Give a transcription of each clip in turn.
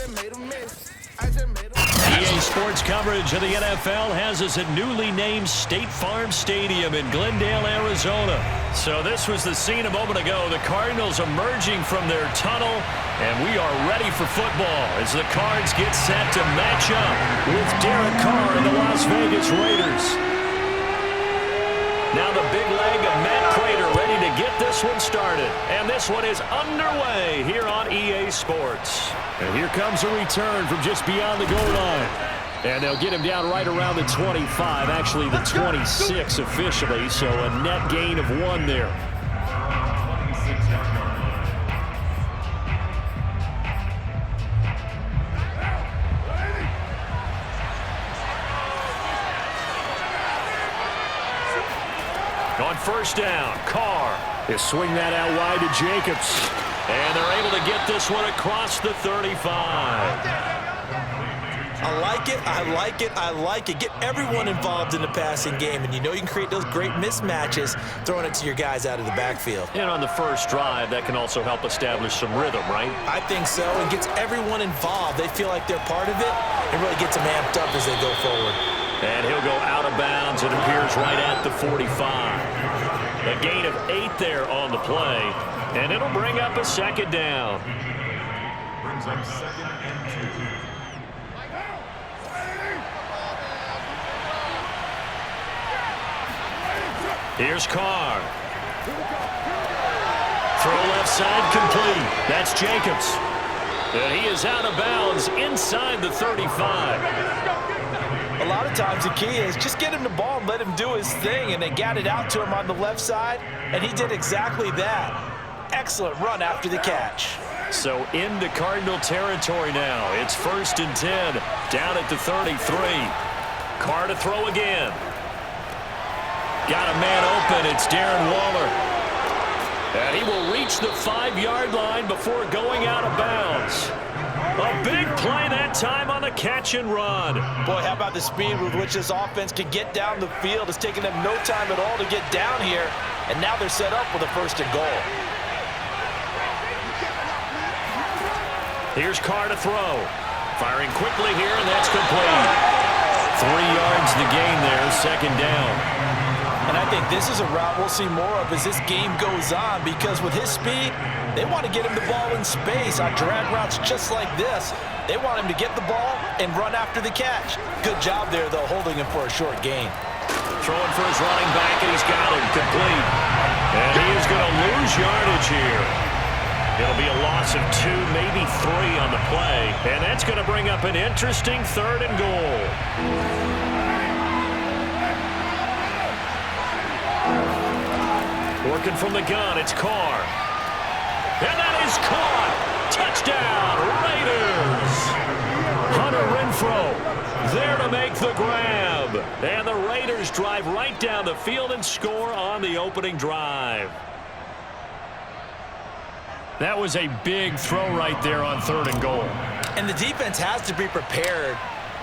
EA Sports coverage of the NFL has us at newly named State Farm Stadium in Glendale, Arizona. So this was the scene a moment ago. The Cardinals emerging from their tunnel, and we are ready for football as the Cards get set to match up with Derek Carr and the Las Vegas Raiders. Now the big leg of Matt Prater ready to get this one started. And this one is underway here on EA Sports. And here comes a return from just beyond the goal line. And they'll get him down right around the 25, actually the 26 officially, so a net gain of 1 there. On first down, Carr is swing that out wide to Jacobs. And they're able to get this one across the 35. I like it, I like it, I like it. Get everyone involved in the passing game, and you know you can create those great mismatches throwing it to your guys out of the backfield. And on the first drive, that can also help establish some rhythm, right? I think so. It gets everyone involved. They feel like they're part of it, and really gets them amped up as they go forward. And he'll go out of bounds. It appears right at the 45. A gain of 8 there on the play, and it'll bring up a second down. Brings up 2nd and 2. Here's Carr. Throw left side complete. That's Jacobs. And he is out of bounds inside the 35. A lot of times the key is just get him the ball and let him do his thing, and they got it out to him on the left side, and he did exactly that. Excellent run after the catch. So into Cardinal territory now. It's 1st and 10, down at the 33. Carr to throw again. Got a man open. It's Darren Waller. And he will reach the 5-yard line before going out of bounds. A big play that time on the catch and run. Boy, how about the speed with which this offense can get down the field? It's taken them no time at all to get down here, and now they're set up with a 1st and goal. Here's Carr to throw. Firing quickly here, and that's complete. 3 yards the gain there, 2nd down. And I think this is a route we'll see more of as this game goes on, because with his speed, they want to get him the ball in space on drag routes just like this. They want him to get the ball and run after the catch. Good job there, though, holding him for a short gain. Throwing for his running back, and he's got him complete. And he is going to lose yardage here. It'll be a loss of 2, maybe 3 on the play. And that's going to bring up an interesting 3rd and goal. Working from the gun, it's Carr. And that is caught. Touchdown, Raiders. Hunter Renfrow there to make the grab. And the Raiders drive right down the field and score on the opening drive. That was a big throw right there on 3rd and goal. And the defense has to be prepared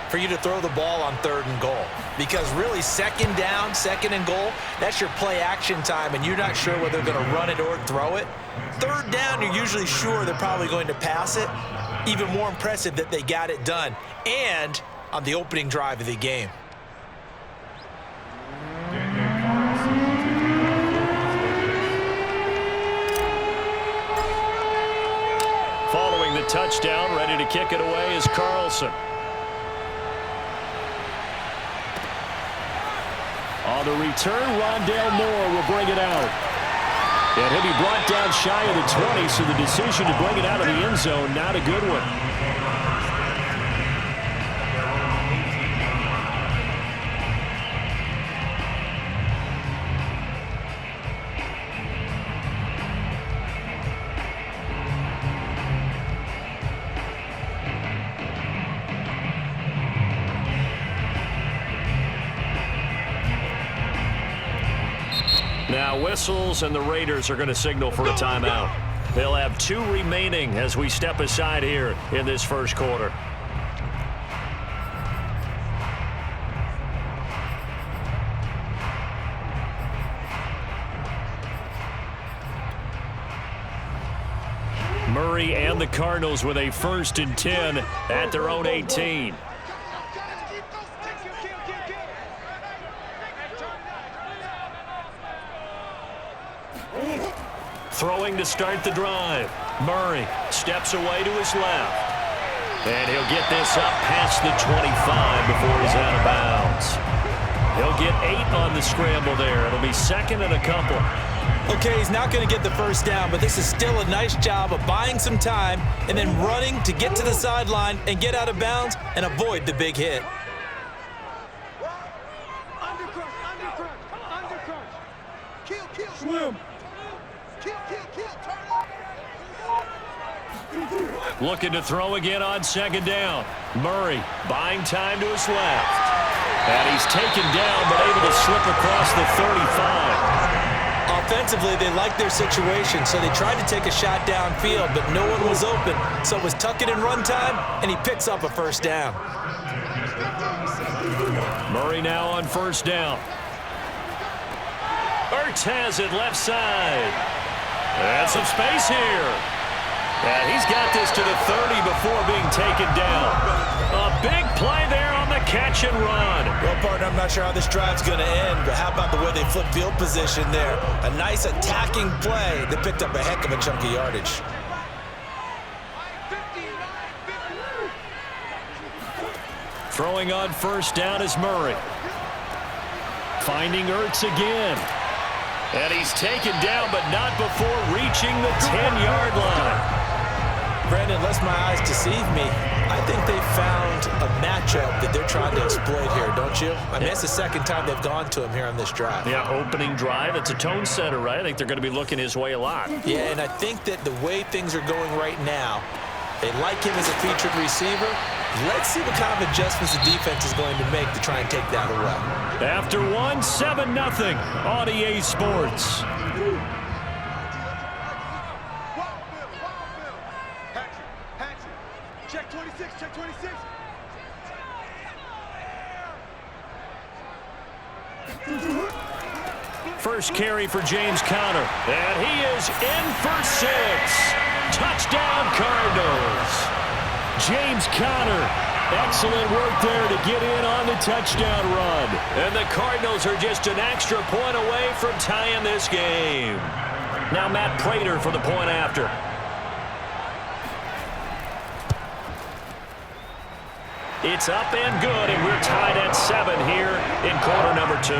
for you to throw the ball on 3rd and goal, because really 2nd down, 2nd and goal, that's your play action time, and you're not sure whether they're going to run it or throw it. 3rd down, you're usually sure they're probably going to pass it. Even more impressive that they got it done, and on the opening drive of the game. Following the touchdown, ready to kick it away is Carlson. On the return, Rondale Moore will bring it out. And he'll be brought down shy of the 20, so the decision to bring it out of the end zone, not a good one. Now whistles, and the Raiders are going to signal for a timeout. They'll have 2 remaining as we step aside here in this first quarter. Murray and send the Cardinals with a 1st and 10 at their own 18. Throwing to start the drive. Murray steps away to his left. And he'll get this up past the 25 before he's out of bounds. He'll get 8 on the scramble there. It'll be 2nd and a couple. Okay, he's not going to get the first down, but this is still a nice job of buying some time and then running to get to the sideline and get out of bounds and avoid the big hit. Swim. Looking to throw again on 2nd down. Murray buying time to his left. And he's taken down but able to slip across the 35. Offensively, they liked their situation, so they tried to take a shot downfield, but no one was open. So it was tuck it and run time, and he picks up a 1st down. Murray now on 1st down. Ertz has it left side. And some space here. And he's got this to the 30 before being taken down. A big play there on the catch and run. Well, partner, I'm not sure how this drive's going to end, but how about the way they flip field position there? A nice attacking play that picked up a heck of a chunk of yardage. Throwing on 1st down is Murray. Finding Ertz again. And he's taken down, but not before reaching the 10-yard line. Brandon, unless my eyes deceive me, I think they found a matchup that they're trying to exploit here, don't you? I mean, it's the 2nd time they've gone to him here on this drive. Yeah, opening drive. It's a tone setter, right? I think they're going to be looking his way a lot. Yeah, and I think that the way things are going right now, they like him as a featured receiver. Let's see what kind of adjustments the defense is going to make to try and take that away. After 1, 7-0 on EA Sports. Check 26, check 26. First carry for James Conner. And he is in for 6. Touchdown Cardinals. James Conner, excellent work there to get in on the touchdown run. And the Cardinals are just an extra point away from tying this game. Now Matt Prater for the point after. It's up and good, and we're tied at 7 here in quarter number 2.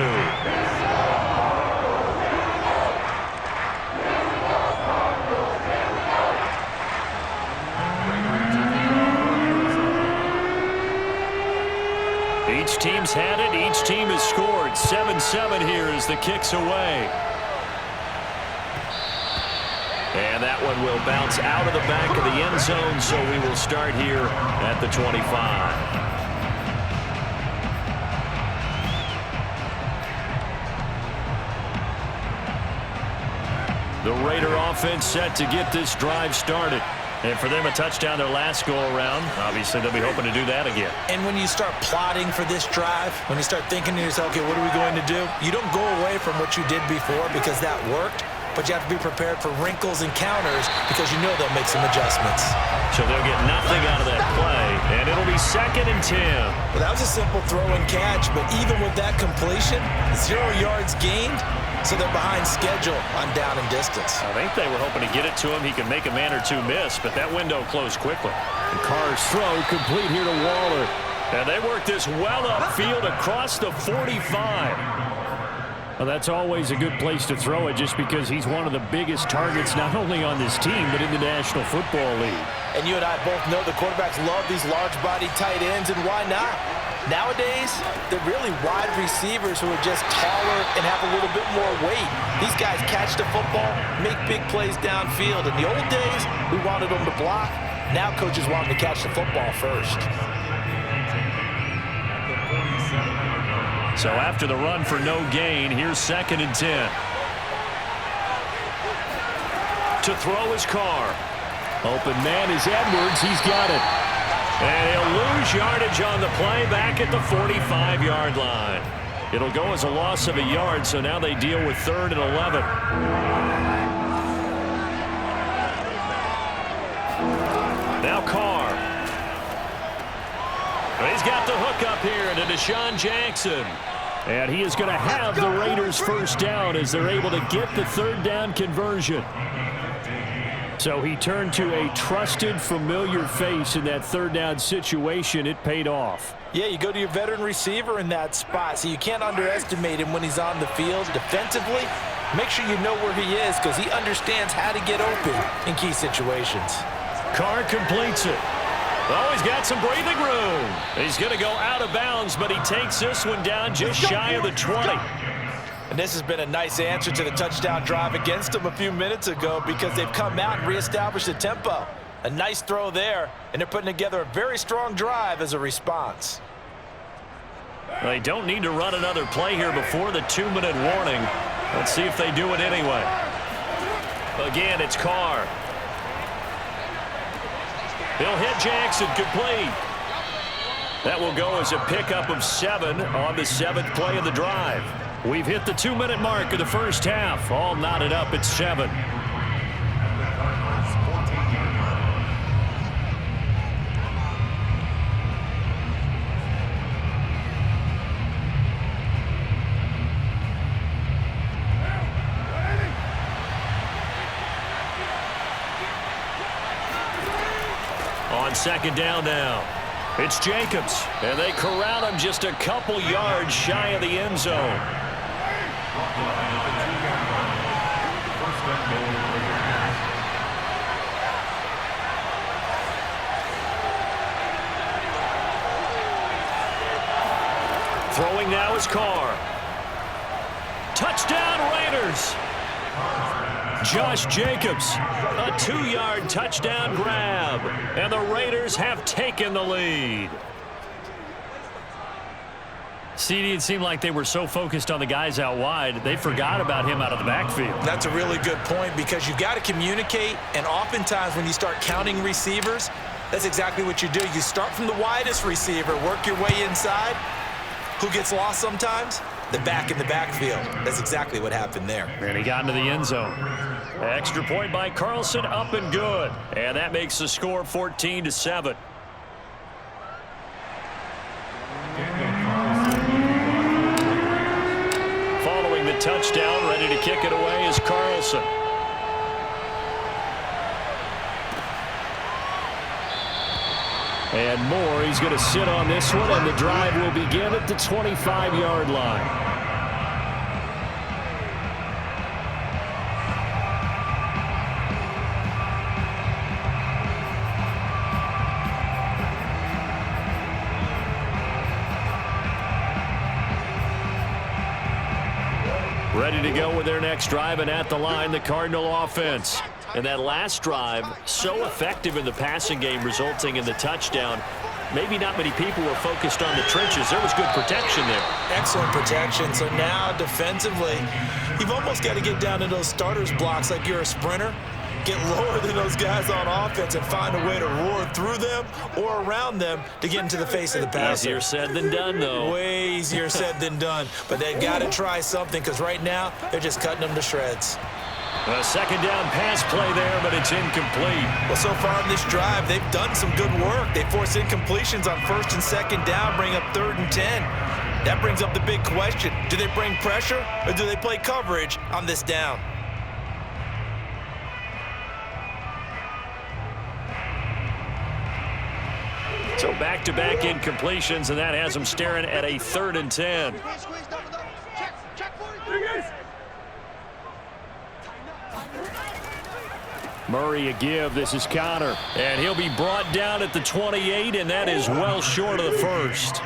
Each team's had it. Each team has scored. 7-7 here as the kick's away. And that one will bounce out of the back of the end zone, so we will start here at the 25. The Raider offense set to get this drive started. And for them, a touchdown their last go-around. Obviously, they'll be hoping to do that again. And when you start plotting for this drive, when you start thinking to yourself, okay, what are we going to do? You don't go away from what you did before because that worked, but you have to be prepared for wrinkles and counters because you know they'll make some adjustments. So they'll get nothing out of that play, and it'll be 2nd and 10. Well, that was a simple throw and catch, but even with that completion, 0 yards gained, so they're behind schedule on down and distance. I think they were hoping to get it to him. He could make a man or two miss, but that window closed quickly. And Carr's throw complete here to Waller. And they work this well upfield across the 45. Well, that's always a good place to throw it just because he's one of the biggest targets not only on this team but in the National Football League. And you and I both know the quarterbacks love these large-body tight ends, and why not? Nowadays, they're really wide receivers who are just taller and have a little bit more weight. These guys catch the football, make big plays downfield. In the old days, we wanted them to block. Now coaches want them to catch the football first. So after the run for no gain, here's 2nd and 10. To throw his Carr. Open man is Edwards. He's got it. And he'll lose yardage on the play back at the 45-yard line. It'll go as a loss of a yard, so now they deal with 3rd and 11. Now Carr. He's got the hook up here to Deshaun Jackson. And he is going to have the Raiders first down as they're able to get the third down conversion. So he turned to a trusted, familiar face in that third down situation. It paid off. Yeah, you go to your veteran receiver in that spot, so you can't underestimate him when he's on the field. Defensively, make sure you know where he is because he understands how to get open in key situations. Carr completes it. Oh, he's got some breathing room. He's going to go out of bounds, but he takes this one down just shy of the 20. And this has been a nice answer to the touchdown drive against them a few minutes ago because they've come out and reestablished the tempo. A nice throw there, and they're putting together a very strong drive as a response. They don't need to run another play here before the 2-minute warning. Let's see if they do it anyway. Again, it's Carr. He'll hit Jackson, complete. That will go as a pickup of 7 on the 7th play of the drive. We've hit the 2-minute mark of the first half. All knotted up at 7. On second down now, it's Jacobs, and they corral him just a couple yards shy of the end zone. Throwing now is Carr. Touchdown Raiders! Josh Jacobs, a 2-yard touchdown grab, and the Raiders have taken the lead. CD, it seemed like they were so focused on the guys out wide, they forgot about him out of the backfield. That's a really good point because you've got to communicate, and oftentimes when you start counting receivers, that's exactly what you do. You start from the widest receiver, work your way inside. Who gets lost sometimes? The back in the backfield. That's exactly what happened there. And he got into the end zone. Extra point by Carlson, up and good. And that makes the score 14-7. Following the touchdown, ready to kick it away is Carlson. And Moore, he's going to sit on this one, and the drive will begin at the 25-yard line. Ready to go with their next drive, and at the line, the Cardinal offense. And that last drive, so effective in the passing game, resulting in the touchdown. Maybe not many people were focused on the trenches. There was good protection there. Excellent protection. So now defensively, you've almost got to get down to those starters blocks like you're a sprinter. Get lower than those guys on offense and find a way to roar through them or around them to get into the face of the passer. Easier said than done, though. Way easier said than done. But they've got to try something because right now they're just cutting them to shreds. A second down pass play there, but it's incomplete. Well, so far in this drive, they've done some good work. They force incompletions on first and second down, bring up 3rd and 10. That brings up the big question. Do they bring pressure or do they play coverage on this down? So back-to-back incompletions, and that has them staring at a 3rd and 10. Murray a give. This is Connor. And he'll be brought down at the 28, and that is well short of the first.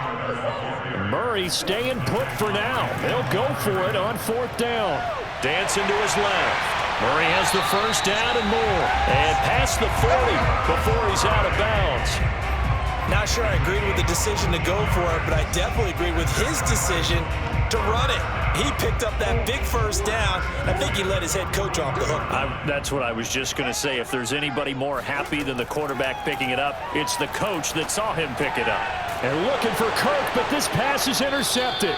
Murray staying put for now. They'll go for it on 4th down. Dancing to his left. Murray has the first down and more. And past the 40 before he's out of bounds. Not sure I agreed with the decision to go for it, but I definitely agreed with his decision to run it. He picked up that big first down. I think he let his head coach off the hook. That's what I was just going to say. If there's anybody more happy than the quarterback picking it up, it's the coach that saw him pick it up. And looking for Kirk, but this pass is intercepted.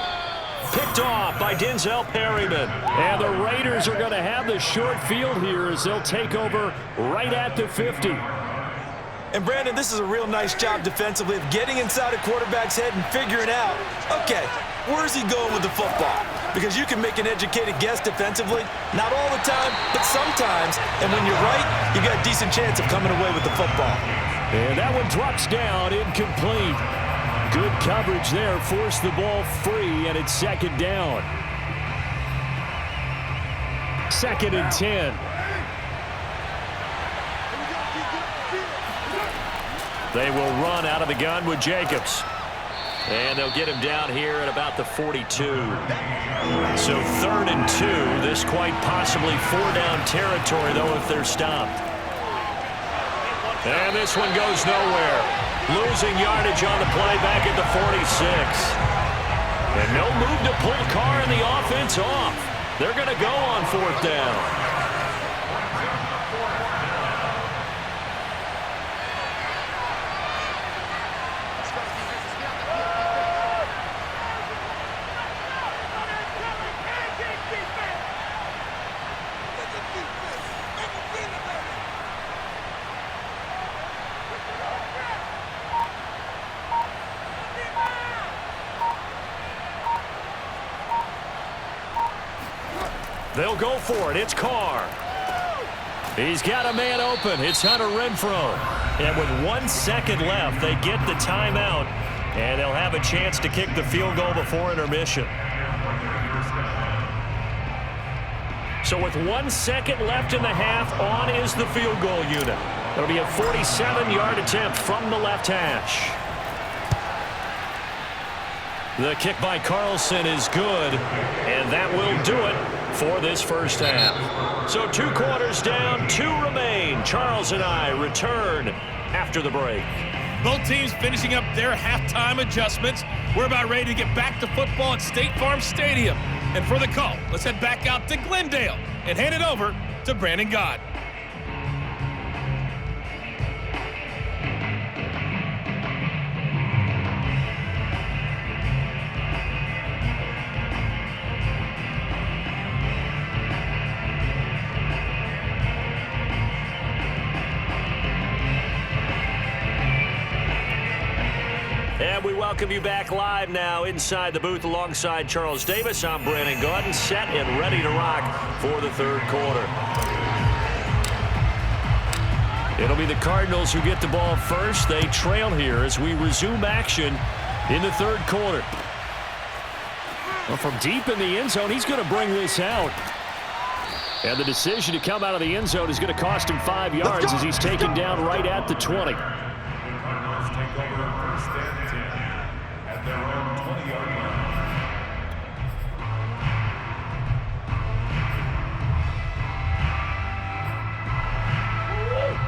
Picked off by Denzel Perryman. And the Raiders are going to have the short field here as they'll take over right at the 50. And, Brandon, this is a real nice job defensively of getting inside a quarterback's head and figuring out, okay, where's he going with the football? Because you can make an educated guess defensively, not all the time, but sometimes. And when you're right, you got a decent chance of coming away with the football. And that one drops down, incomplete. Good coverage there, forced the ball free, and it's second down. 2nd and 10. They will run out of the gun with Jacobs. And they'll get him down here at about the 42. So 3rd and 2. This quite possibly 4-down territory, though, if they're stopped. And this one goes nowhere. Losing yardage on the play back at the 46. And no move to pull Carr and the offense off. They're going to go on 4th down. They'll go for it. It's Carr. He's got a man open. It's Hunter Renfrow. And with 1 second left, they get the timeout, and they'll have a chance to kick the field goal before intermission. So with 1 second left in the half, on is the field goal unit. It'll be a 47-yard attempt from the left hash. The kick by Carlson is good, and that will do it for this first half. So 2 quarters down, 2 remain. Charles and I return after the break. Both teams finishing up their halftime adjustments. We're about ready to get back to football at State Farm Stadium. And for the call, let's head back out to Glendale and hand it over to Brandon Gott. And we welcome you back live now inside the booth alongside Charles Davis. I'm Brandon Gordon, set and ready to rock for the 3rd quarter. It'll be the Cardinals who get the ball first. They trail here as we resume action in the 3rd quarter. Well, from deep in the end zone, he's going to bring this out. And the decision to come out of the end zone is going to cost him 5 yards as he's taken down right at the 20. Cardinals take over 1st and 10 at their own 20-yard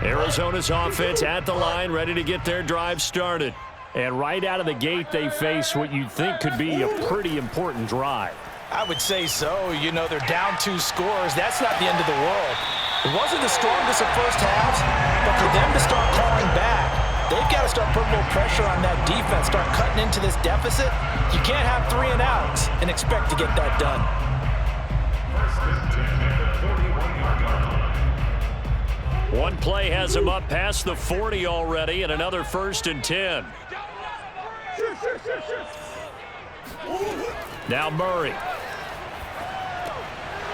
line. Arizona's offense at the line, ready to get their drive started. And right out of the gate, they face what you'd think could be a pretty important drive. I would say so. You know, they're down 2 scores. That's not the end of the world. It wasn't the strongest of first halves, but for them to start calling back, they've got to start putting a little pressure on that defense, start cutting into this deficit. You can't have 3 and outs and expect to get that done. 1st and 10 at the 41-yard line. One play has him up past the 40 already, and another 1st and 10. Now Murray.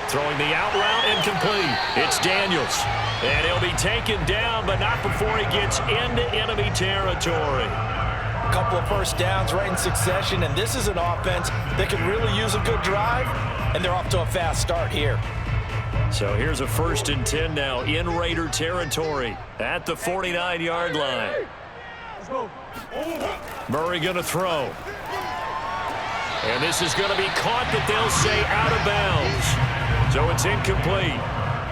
Throwing the out route, incomplete. It's Daniels. And he'll be taken down, but not before he gets into enemy territory. A couple of first downs right in succession, and this is an offense that could really use a good drive, and they're off to a fast start here. So here's a 1st and 10 now in Raider territory at the 49-yard line. Murray going to throw. And this is going to be caught, but they'll say out of bounds. So it's incomplete.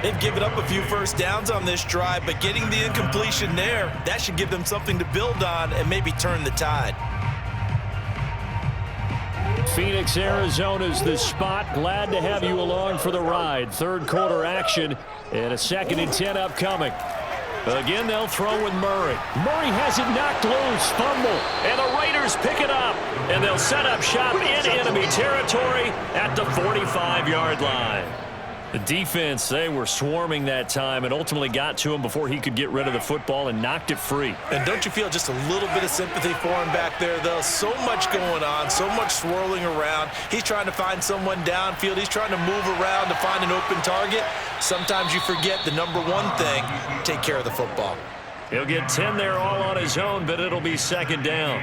They've given up a few first downs on this drive, but getting the incompletion there, that should give them something to build on and maybe turn the tide. Phoenix, Arizona's the spot. Glad to have you along for the ride. 3rd quarter action and a 2nd and 10 upcoming. Again, they'll throw with Murray. Murray has it knocked loose. Fumble. And the Raiders pick it up. And they'll set up shop in enemy territory at the 45-yard line. The defense, they were swarming that time and ultimately got to him before he could get rid of the football and knocked it free. And don't you feel just a little bit of sympathy for him back there, though? So much going on, so much swirling around. He's trying to find someone downfield. He's trying to move around to find an open target. Sometimes you forget the number one thing, take care of the football. He'll get 10 there all on his own, but it'll be second down.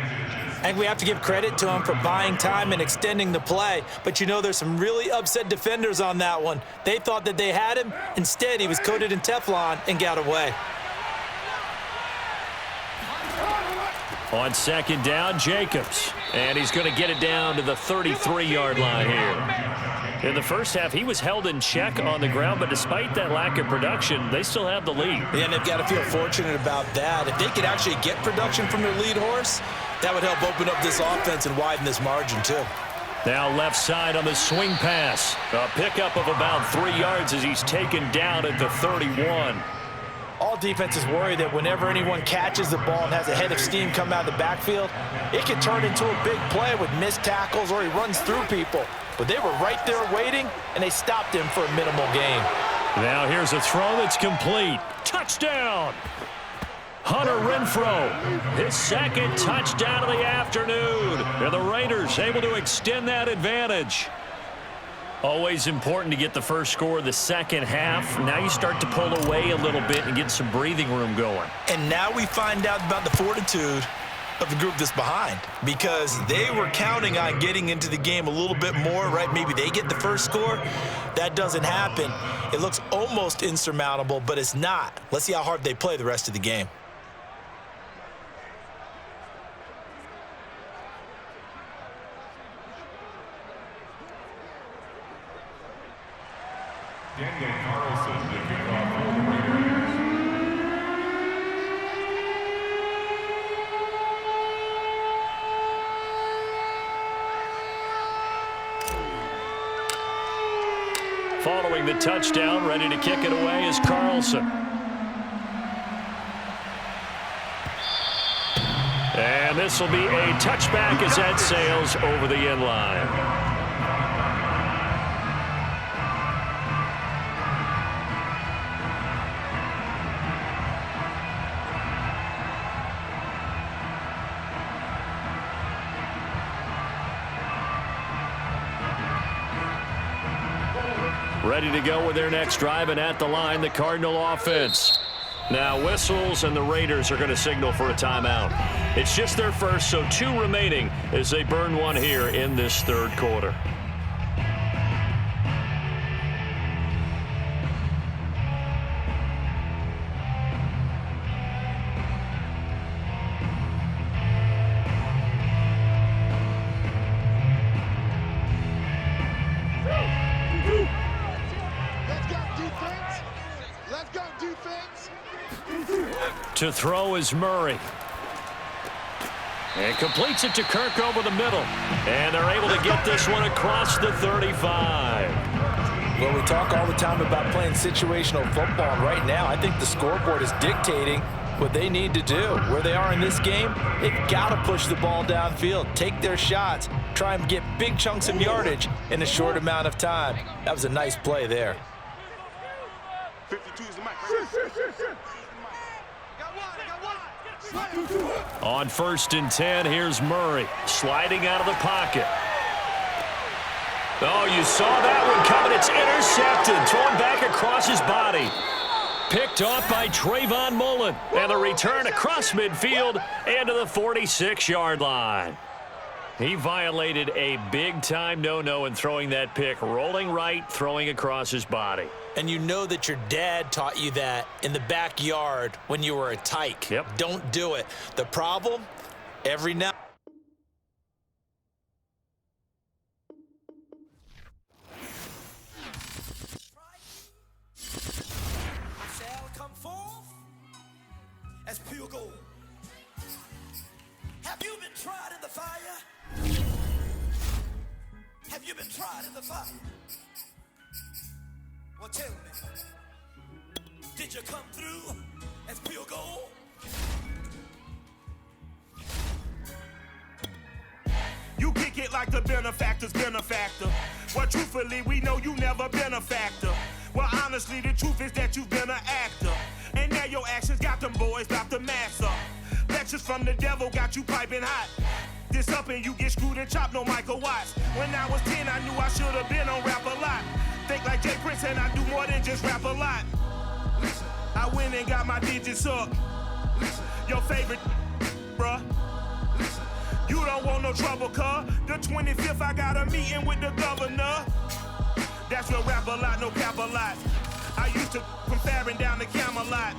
I think we have to give credit to him for buying time and extending the play. But, you know, there's some really upset defenders on that one. They thought that they had him. Instead, he was coated in Teflon and got away. On second down, Jacobs. And he's going to get it down to the 33-yard line here. In the first half, he was held in check on the ground, but despite that lack of production, they still have the lead. And they've got to feel fortunate about that. If they could actually get production from their lead horse, that would help open up this offense and widen this margin, too. Now left side on the swing pass. A pickup of about 3 yards as he's taken down at the 31. All defenses worry that whenever anyone catches the ball and has a head of steam come out of the backfield, it can turn into a big play with missed tackles or he runs through people. But they were right there waiting, and they stopped him for a minimal gain. Now here's a throw that's complete. Touchdown! Hunter Renfrow, his second touchdown of the afternoon. And the Raiders able to extend that advantage. Always important to get the first score of the second half. Now you start to pull away a little bit and get some breathing room going. And now we find out about the fortitude of the group that's behind, because they were counting on getting into the game a little bit more, right? Maybe they get the first score. That doesn't happen. It looks almost insurmountable, but it's not. Let's see how hard they play the rest of the game. Daniel Carlson, the kickoff for the Raiders. Following the touchdown, ready to kick it away is Carlson. And this will be a touchback as that sails over the end line. Ready to go with their next drive, and at the line, the Cardinal offense. Now whistles, and the Raiders are going to signal for a timeout. It's just their first, so 2 remaining as they burn one here in this third quarter. To throw is Murray. And completes it to Kirk over the middle. And they're able to get this one across the 35. Well, we talk all the time about playing situational football. And right now, I think the scoreboard is dictating what they need to do. Where they are in this game, they've got to push the ball downfield, take their shots, try and get big chunks of yardage in a short amount of time. That was a nice play there. 52 is the mic. On 1st and 10, here's Murray sliding out of the pocket. Oh, you saw that one coming. It's intercepted, thrown back across his body. Picked off by Trayvon Mullen. And the return across midfield and to the 46-yard line. He violated a big-time no-no in throwing that pick. Rolling right, throwing across his body. And you know that your dad taught you that in the backyard when you were a tyke. Yep. Don't do it. The problem, every now. Shall come forth as pure gold. Have you been tried in the fire? Have you been tried in the fire? Well, tell me, did you come through as pure gold? You kick it like the benefactor's benefactor. Well, truthfully, we know you never been a factor. Well, honestly, the truth is that you've been an actor. And now your actions got them boys about to mass up. Lectures from the devil got you piping hot. This up and you get screwed and chopped, no Michael Watts. When I was 10, I knew I should have been on Rap a Lot. Think like Jay Prince and I do more than just rap a lot. Listen, I went and got my digits up. Listen, your favorite, bruh. Listen, you don't want no trouble, cuz. The 25th, I got a meeting with the governor. That's real Rap a Lot, no cap a lot. I used to from Farron down to Camelot.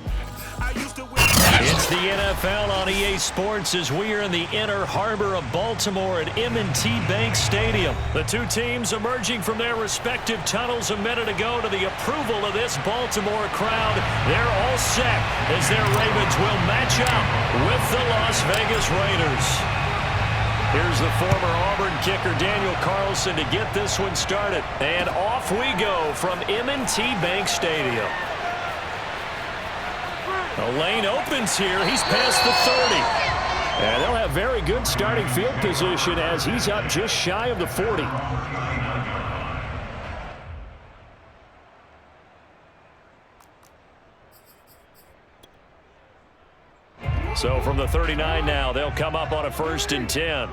I used to win. It's the NFL on EA Sports as we are in the inner harbor of Baltimore at M&T Bank Stadium. The two teams emerging from their respective tunnels a minute ago to the approval of this Baltimore crowd. They're all set as their Ravens will match up with the Las Vegas Raiders. Here's the former Auburn kicker Daniel Carlson to get this one started. And off we go from M&T Bank Stadium. The lane opens here. He's past the 30. And they'll have very good starting field position as he's up just shy of the 40. So from the 39 now, they'll come up on a 1st and 10.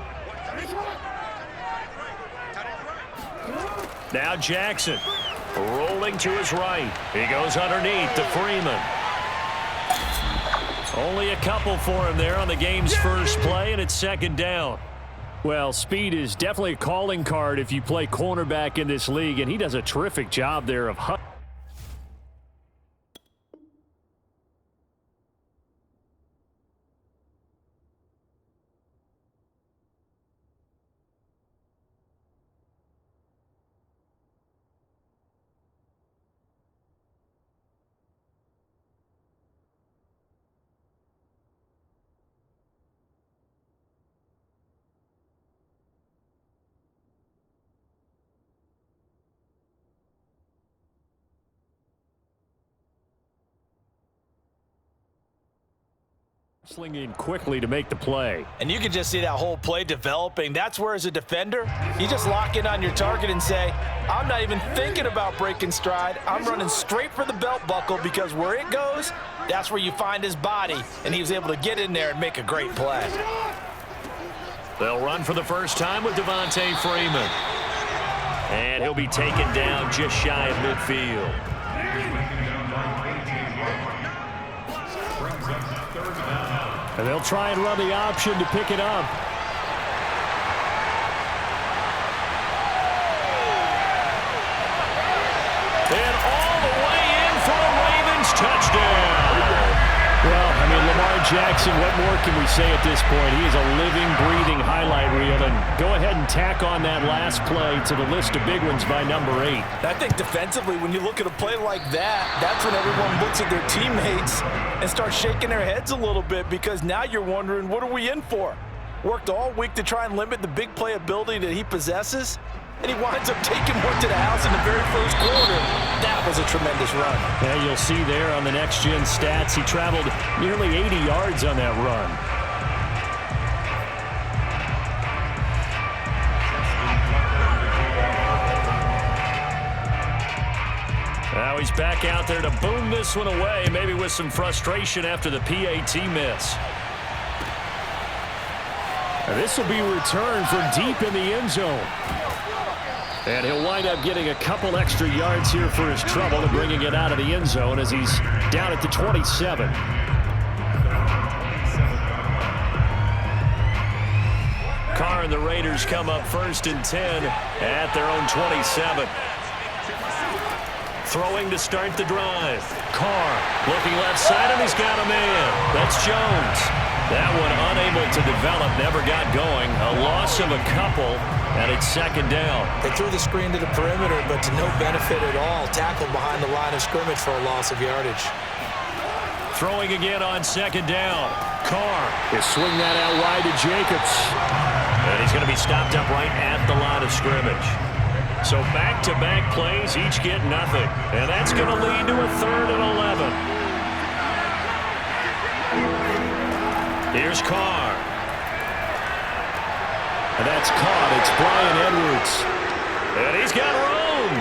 Now Jackson rolling to his right. He goes underneath to Freeman. Only a couple for him there on the game's first play, and it's 2nd down. Well, speed is definitely a calling card if you play cornerback in this league, and he does a terrific job there of slinging quickly to make the play. And you can just see that whole play developing. That's where, as a defender, you just lock in on your target and say, I'm not even thinking about breaking stride. I'm running straight for the belt buckle because where it goes, that's where you find his body. And he was able to get in there and make a great play. They'll run for the first time with Devontae Freeman. And he'll be taken down just shy of midfield. And they'll try and run the option to pick it up. And all the way in for a Ravens touchdown. Well, I mean, Lamar Jackson, what more can we say at this point? He is a living, breathing highlight reel. And go ahead and tack on that last play to the list of big ones by number 8. I think defensively, when you look at a play like that, that's when everyone looks at their teammates and starts shaking their heads a little bit, because now you're wondering, what are we in for? Worked all week to try and limit the big play ability that he possesses, and he winds up taking one to the house in the very first quarter. That was a tremendous run. And you'll see there on the next-gen stats, he traveled nearly 80 yards on that run. Now he's back out there to boom this one away, maybe with some frustration after the PAT miss. And this will be returned from deep in the end zone. And he'll wind up getting a couple extra yards here for his trouble and bringing it out of the end zone as he's down at the 27. Carr and the Raiders come up 1st and 10 at their own 27. Throwing to start the drive. Carr looking left side, and he's got a man. That's Jones. That one unable to develop, never got going. A loss of a couple, and it's 2nd down. They threw the screen to the perimeter, but to no benefit at all. Tackled behind the line of scrimmage for a loss of yardage. Throwing again on 2nd down. Carr will swing that out wide to Jacobs. And he's going to be stopped up right at the line of scrimmage. So back-to-back plays, each get nothing. And that's going to lead to a 3rd and 11. Here's Carr. And that's caught. It's Brian Edwards. And he's got room.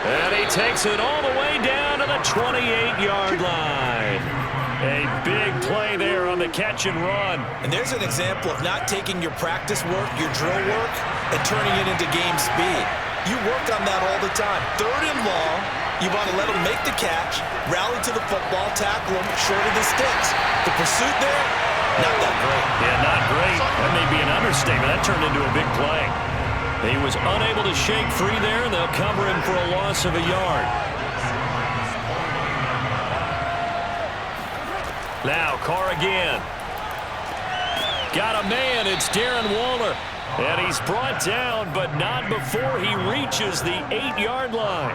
And he takes it all the way down to the 28-yard line. A big play there on the catch and run. And there's an example of not taking your practice work, your drill work, and turning it into game speed. You work on that all the time. 3rd and long, you want to let them make the catch, rally to the football, tackle them short of the sticks. The pursuit there, not that great. Yeah, not great. That may be an understatement. That turned into a big play. He was unable to shake free there, and they'll cover him for a loss of a yard. Now, Carr again. Got a man. It's Darren Waller. And he's brought down, but not before he reaches the 8-yard line.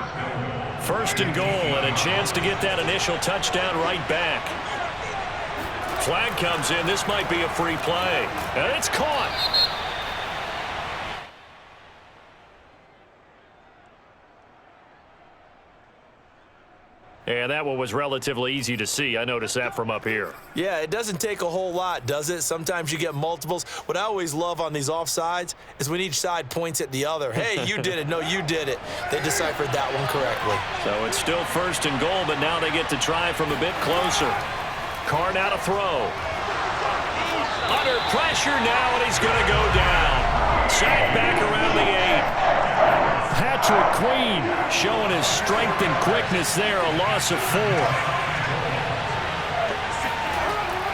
1st and goal, and a chance to get that initial touchdown right back. Flag comes in. This might be a free play. And it's caught. And that one was relatively easy to see. I noticed that from up here. Yeah, it doesn't take a whole lot, does it? Sometimes you get multiples. What I always love on these offsides is when each side points at the other. Hey, you did it. No, you did it. They deciphered that one correctly. So it's still 1st and goal, but now they get to try from a bit closer. Carr now to throw. Under pressure now, and he's going to go down. Sacked back around the 8. Patrick Queen showing his strength and quickness there, a loss of 4.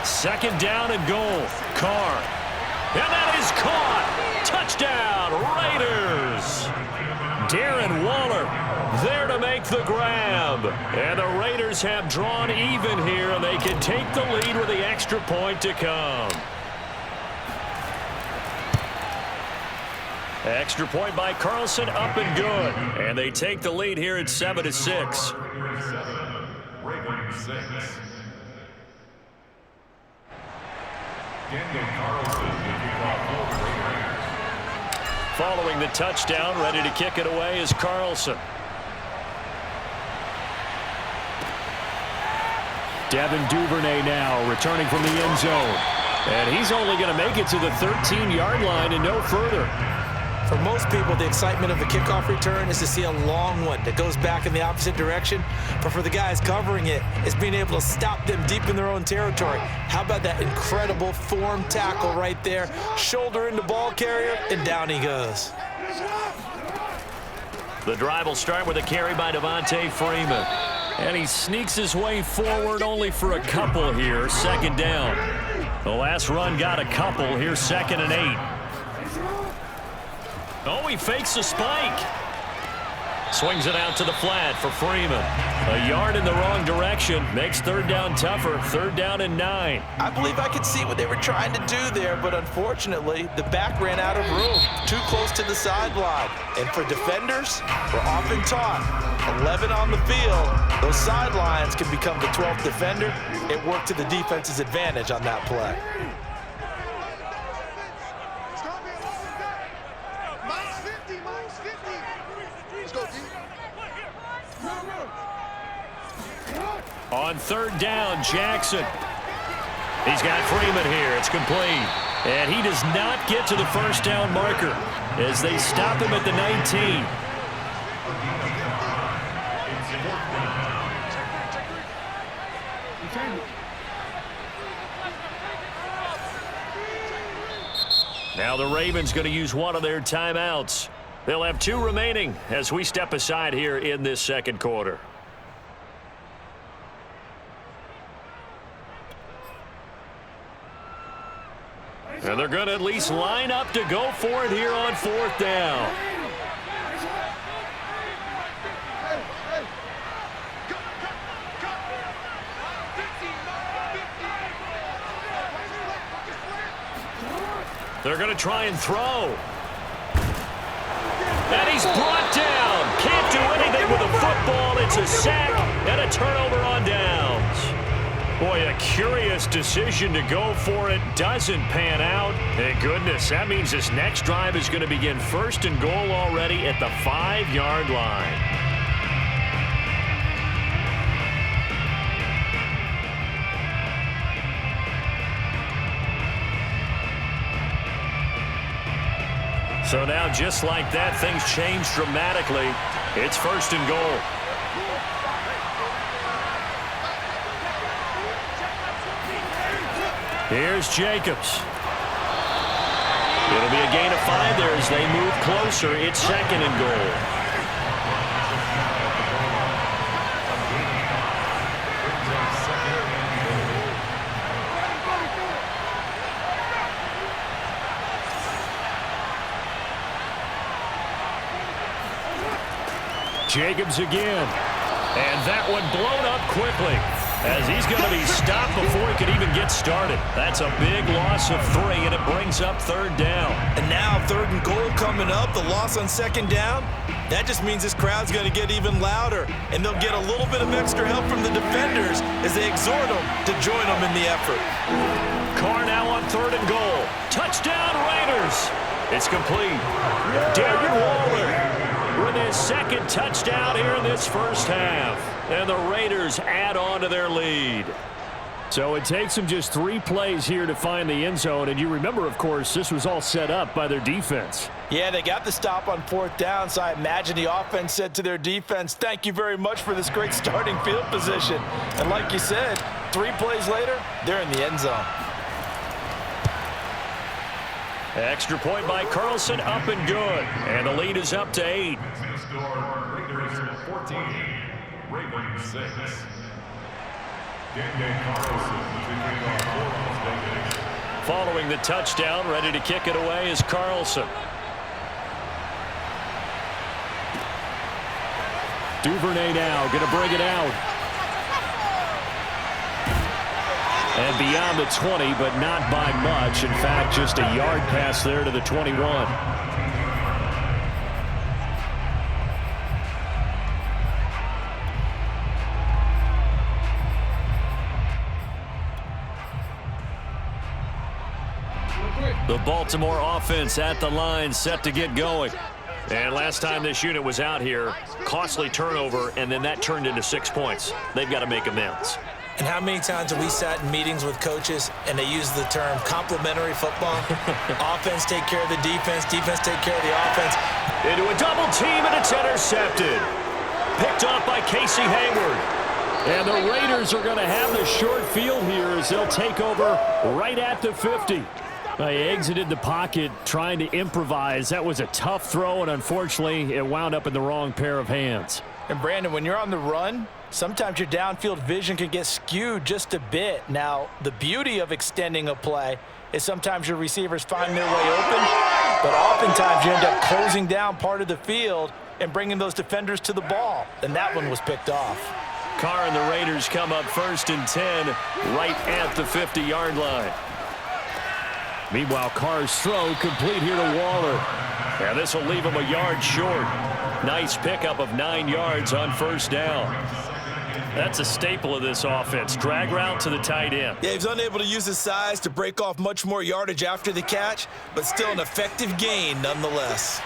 2nd down and goal. Carr. And that is caught. Touchdown, Raiders. Darren Waller there to make the grab. And the Raiders have drawn even here, and they can take the lead with the extra point to come. Extra point by Carlson, up and good. And they take the lead here at 7-6. 7, Ravens 6. Daniel Carlson will kick off for the Raiders. Following the touchdown, ready to kick it away is Carlson. Devin Duvernay now returning from the end zone. And he's only going to make it to the 13-yard line and no further. For most people, the excitement of a kickoff return is to see a long one that goes back in the opposite direction. But for the guys covering it, it's being able to stop them deep in their own territory. How about that incredible form tackle right there? Shoulder into ball carrier, and down he goes. The drive will start with a carry by Devontae Freeman. And he sneaks his way forward only for a couple here. 2nd down. The last run got a couple. Here's 2nd and 8. Oh, he fakes a spike. Swings it out to the flat for Freeman. A yard in the wrong direction. Makes 3rd down tougher. 3rd down and 9. I believe I could see what they were trying to do there, but unfortunately, the back ran out of room. Too close to the sideline. And for defenders, we're often taught 11 on the field. Those sidelines can become the 12th defender. It worked to the defense's advantage on that play. On 3rd down, Jackson. He's got Freeman here. It's complete. And he does not get to the 1st down marker as they stop him at the 19. Now the Ravens going to use one of their timeouts. They'll have 2 remaining as we step aside here in this 2nd quarter. And they're going to at least line up to go for it here on 4th down. They're going to try and throw. And he's brought down. Can't do anything with the football. It's a sack and a turnover on downs. Boy, a curious decision to go for it. Doesn't pan out. Thank goodness. That means this next drive is going to begin 1st and goal already at the 5-yard line. So now, just like that, things change dramatically. It's 1st and goal. Here's Jacobs. It'll be a gain of 5 there as they move closer. It's 2nd and goal. Jacobs again. And that one blown up quickly as he's going to be stopped before he could even get started. That's a big loss of 3, and it brings up 3rd down. And now 3rd and goal coming up, the loss on 2nd down. That just means this crowd's going to get even louder, and they'll get a little bit of extra help from the defenders as they exhort them to join them in the effort. Carr now on 3rd and goal. Touchdown, Raiders. It's complete. Darren Waller with his 2nd touchdown here in this first half. And the Raiders add on to their lead. So it takes them just 3 plays here to find the end zone. And you remember, of course, this was all set up by their defense. Yeah, they got the stop on 4th down, so I imagine the offense said to their defense, thank you very much for this great starting field position. And like you said, 3 plays later, they're in the end zone. Extra point by Carlson, up and good. And the lead is up to 8. Raiders 14, Ravens 6. Following the touchdown, ready to kick it away is Carlson. Duvernay now going to bring it out. And beyond the 20, but not by much. In fact, just a yard pass there to the 21. The Baltimore offense at the line, set to get going. And last time this unit was out here, costly turnover, and then that turned into 6 points. They've got to make amends. And how many times have we sat in meetings with coaches and they use the term complementary football? Offense take care of the defense, defense take care of the offense. Into a double team, and it's intercepted. Picked off by Casey Hayward. And the Raiders are going to have the short field here as they'll take over right at the 50. They exited the pocket trying to improvise. That was a tough throw, and unfortunately, it wound up in the wrong pair of hands. And Brandon, when you're on the run, sometimes your downfield vision can get skewed just a bit. Now, the beauty of extending a play is sometimes your receivers find their way open, but oftentimes you end up closing down part of the field and bringing those defenders to the ball, and that one was picked off. Carr and the Raiders come up 1st and 10 right at the 50-yard line. Meanwhile, Carr's throw complete here to Waller. And this will leave him a yard short. Nice pickup of 9 yards on 1st down. That's a staple of this offense. Drag route to the tight end. Yeah, he's unable to use his size to break off much more yardage after the catch, but still an effective gain nonetheless.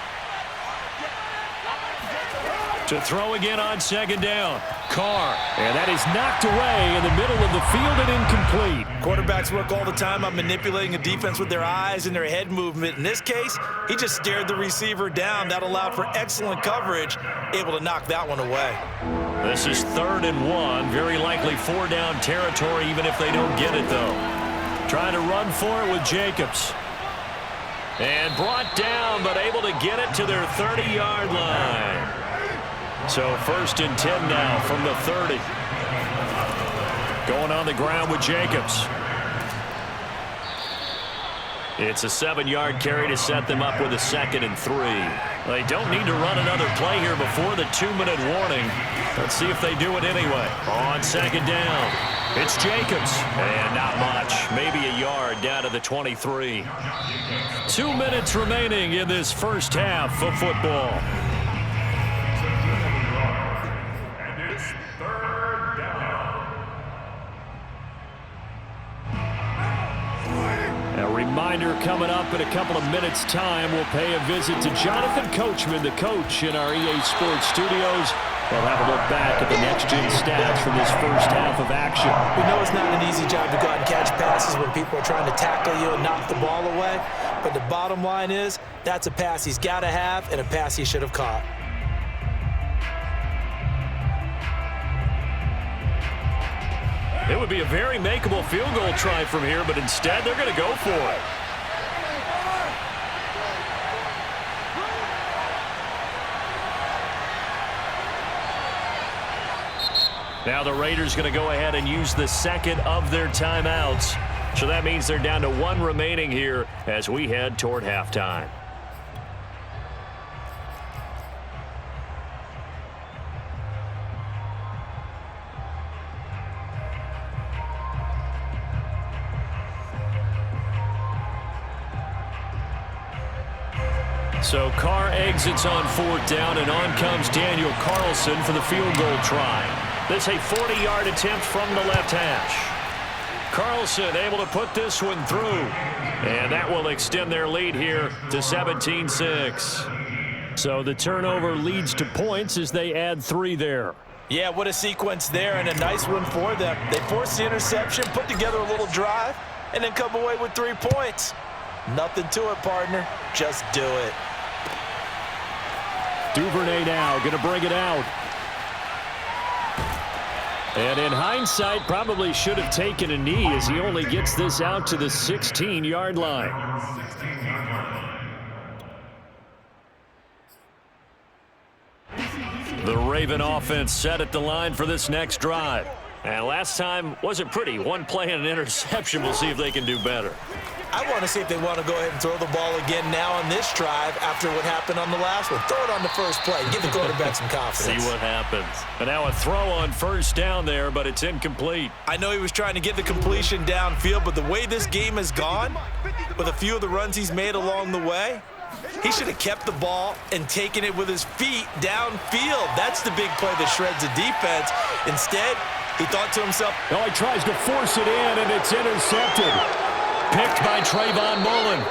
To throw again on 2nd down. Carr. And that is knocked away in the middle of the field and incomplete. Quarterbacks work all the time on manipulating a defense with their eyes and their head movement. In this case, he just stared the receiver down. That allowed for excellent coverage, able to knock that one away. This is 3rd and 1. Very likely 4-down territory, even if they don't get it, though. Trying to run for it with Jacobs. And brought down, but able to get it to their 30-yard line. So 1st and 10 now from the 30. Going on the ground with Jacobs. It's a 7-yard carry to set them up with a 2nd and 3. They don't need to run another play here before the 2-minute warning. Let's see if they do it anyway. On 2nd down, it's Jacobs. And not much, maybe a yard down to the 23. 2 minutes remaining in this first half of football. Reminder coming up in a couple of minutes' time. We'll pay a visit to Jonathan Coachman, the coach in our EA Sports studios. We'll have a look back at the next-gen stats from this first half of action. We know it's not an easy job to go out and catch passes when people are trying to tackle you and knock the ball away. But the bottom line is, That's a pass he's got to have and a pass he should have caught. It would be a very makeable field goal try from here, but instead they're going to go for it. Now the Raiders going to go ahead and use the second of their timeouts. So that means they're down to one remaining here as we head toward halftime. So Carr exits on 4th down, and on comes Daniel Carlson for the field goal try. This a 40-yard attempt from the left hash. Carlson able to put this one through. And that will extend their lead here to 17-6. So the turnover leads to points as they add 3 there. Yeah, what a sequence there, and a nice one for them. They force the interception, put together a little drive, and then come away with 3 points. Nothing to it, partner. Just do it. Duvernay now going to bring it out. And in hindsight, probably should have taken a knee as he only gets this out to the 16-yard line. The Raven offense set at the line for this next drive. And last time wasn't pretty. One play and an interception. We'll see if they can do better. I want to see if they want to go ahead and throw the ball again now on this drive after what happened on the last one. Throw it on the first play. Give the quarterback some confidence. See what happens. And now a throw on 1st down there, but it's incomplete. I know he was trying to get the completion downfield, but the way this game has gone, with a few of the runs he's made along the way, he should have kept the ball and taken it with his feet downfield. That's the big play that shreds the defense. Instead, he thought to himself, no, he tries to force it in, and it's intercepted. Picked by Trayvon Mullen.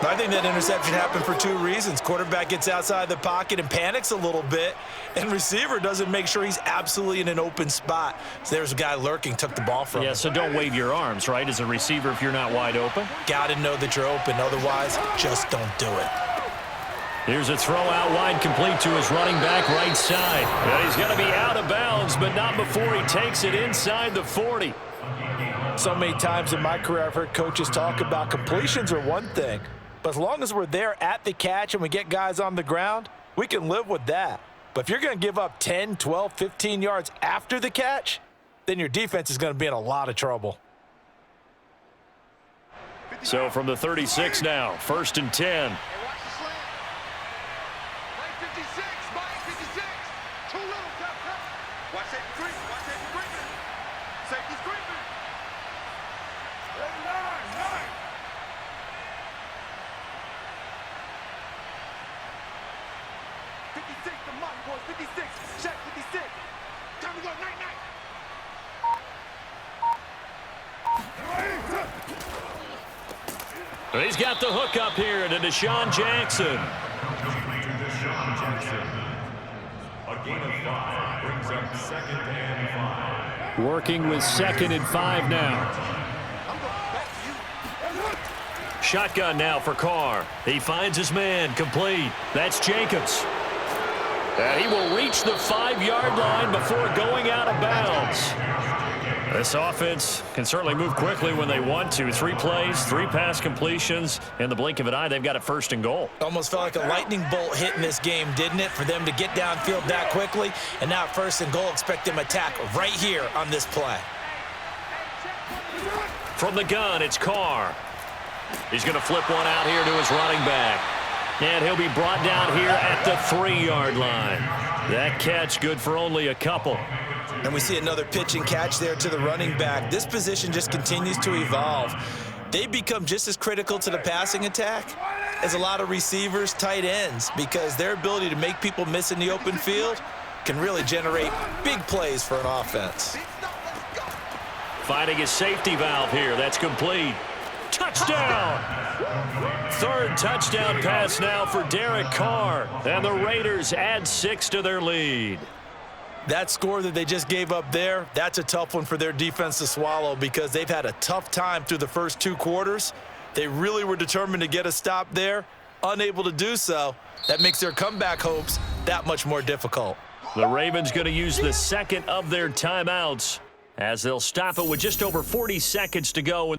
I think that interception happened for 2 reasons. Quarterback gets outside the pocket and panics a little bit, and receiver doesn't make sure he's absolutely in an open spot. So there's a guy lurking, took the ball from him. Yeah, so don't wave your arms, right, as a receiver if you're not wide open. Got to know that you're open. Otherwise, just don't do it. Here's a throw out wide, complete to his running back right side. And he's going to be out of bounds, but not before he takes it inside the 40. So many times in my career I've heard coaches talk about completions are one thing, but as long as we're there at the catch and we get guys on the ground, we can live with that. But if you're going to give up 10, 12, 15 yards after the catch, then your defense is going to be in a lot of trouble. So from the 36 now, 1st and 10. He's got the hook up here to Deshaun Jackson. Deshaun Jackson. A gain of 5 brings up 2nd and 5. Working with 2nd and 5 now. Shotgun now for Carr. He finds his man, complete. That's Jacobs. And he will reach the 5-yard line before going out of bounds. This offense can certainly move quickly when they want to. 3 plays, 3 pass completions. In the blink of an eye, they've got it 1st and goal. Almost felt like a lightning bolt hit in this game, didn't it, for them to get downfield that quickly? And now 1st and goal, expect them to attack right here on this play. From the gun, it's Carr. He's going to flip one out here to his running back. And he'll be brought down here at the 3-yard line. That catch good for only a couple. And we see another pitch and catch there to the running back. This position just continues to evolve. They become just as critical to the passing attack as a lot of receivers, tight ends, because their ability to make people miss in the open field can really generate big plays for an offense. Finding his safety valve here. That's complete. Touchdown! 3rd touchdown pass now for Derek Carr. And the Raiders add 6 to their lead. That score that they just gave up there, that's a tough one for their defense to swallow because they've had a tough time through the first 2 quarters. They really were determined to get a stop there, unable to do so. That makes their comeback hopes that much more difficult. The Ravens going to use the second of their timeouts as they'll stop it with just over 40 seconds to go.